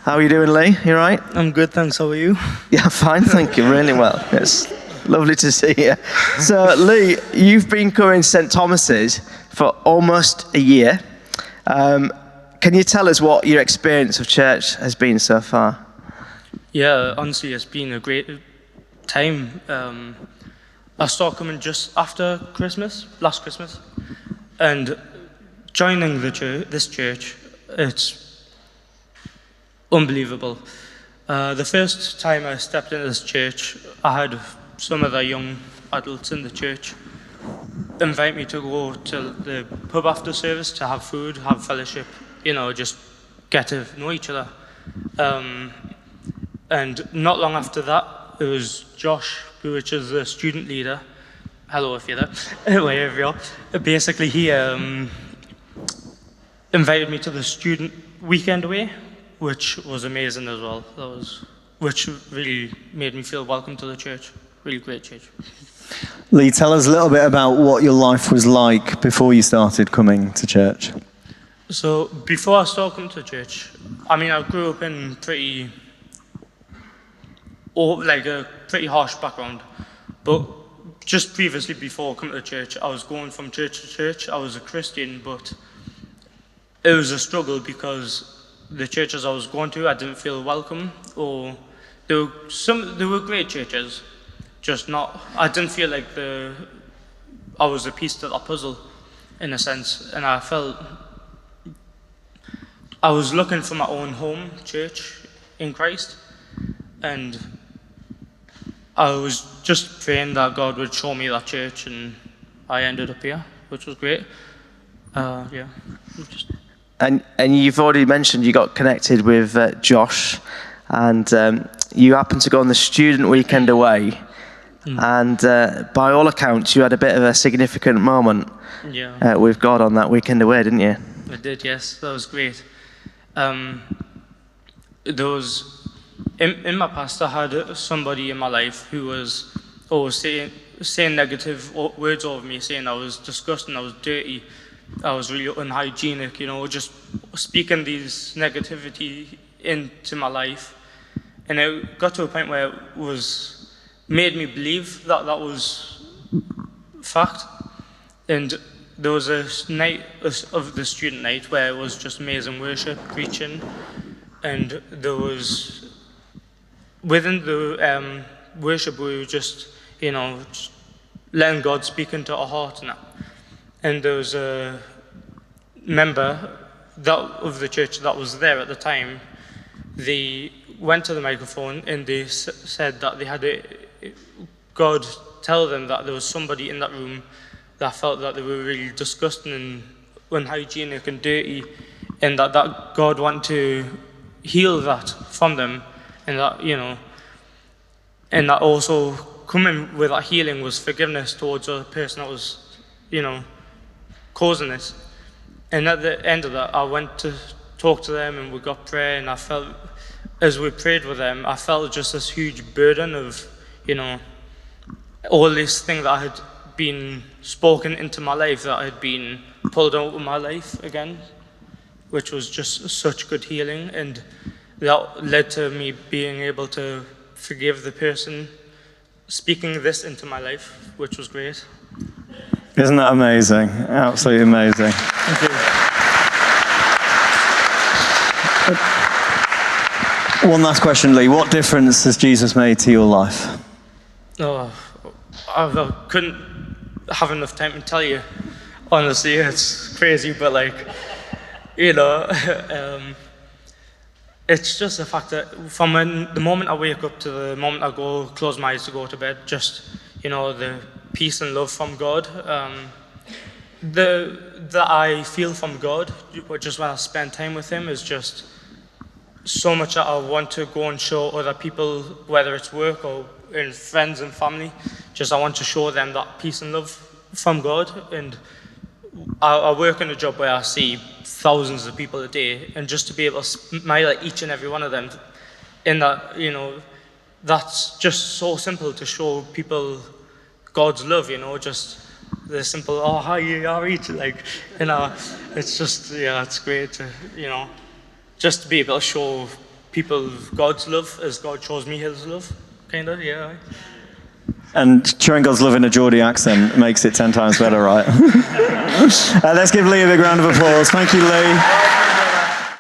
How are you doing, Lee? You all right? I'm good, thanks. How are you? Yeah, fine, thank you. Really well. It's lovely to see you. So, Lee, you've been coming to St. Thomas's for almost a year. Can you tell us what your experience of church has been so far? Yeah, honestly, it's been a great time. I started coming just after Christmas, last Christmas, and joining this church, it's unbelievable. The first time I stepped into this church, I had some of the young adults in the church invite me to go to the pub after service to have food, have fellowship, just get to know each other. And not long after that, it was Josh, which is the student leader. Hello, if you're there, wherever you are. Basically, he invited me to the student weekend away, which was amazing as well. Which really made me feel welcome to the church. Really great church. Lee, tell us a little bit about what your life was like before you started coming to church. So before I started coming to church, I grew up in a pretty harsh background, but just previously before coming to church, I was going from church to church. I was a Christian, but it was a struggle because the churches I was going to, I didn't feel welcome, or there were great churches, just not. I didn't feel like I was a piece to that puzzle, in a sense, and I felt I was looking for my own home church in Christ, and I was just praying that God would show me that church, and I ended up here, which was great. And you've already mentioned you got connected with Josh, and you happened to go on the student weekend away. And by all accounts, you had a bit of a significant moment with God on that weekend away, didn't you? I did, yes. That was great. In my past, I had somebody in my life who was always saying negative words over me, saying I was disgusting, I was dirty, I was really unhygienic, just speaking these negativity into my life. And it got to a point where it made me believe that was fact. And there was a night of the student night where it was just amazing worship, preaching, and there was, within the worship, we were just letting God speak into our heart and that. And there was a member of the church that was there at the time. They went to the microphone and they said that they had God tell them that there was somebody in that room that felt that they were really disgusting and unhygienic and dirty, and that God wanted to heal that from them, and that and that also coming with that healing was forgiveness towards a person that was causing it. And at the end of that, I went to talk to them and we got prayer, and I felt, as we prayed with them, I felt just this huge burden of, all this thing that had been spoken into my life, that had been pulled out of my life again, which was just such good healing. And that led to me being able to forgive the person speaking this into my life, which was great. Isn't that amazing? Absolutely amazing. Thank you. One last question, Lee. What difference has Jesus made to your life? Oh, I couldn't have enough time to tell you. Honestly, it's crazy, but it's just the fact that from the moment I wake up to the moment I close my eyes to go to bed, just, the peace and love from God, that I feel from God, just when I spend time with Him, is just so much that I want to go and show other people, whether it's work or in friends and family. Just I want to show them that peace and love from God. And I work in a job where I see thousands of people a day, and just to be able to smile at each and every one of them, in that, that's just so simple to show people God's love, just the simple, oh, hi, you all right? It's just, it's great to, just to be able to show people of God's love as God shows me his love, kind of, yeah. And showing God's love in a Geordie accent makes it 10 times better, right? Let's give Lee a big round of applause. Thank you, Lee.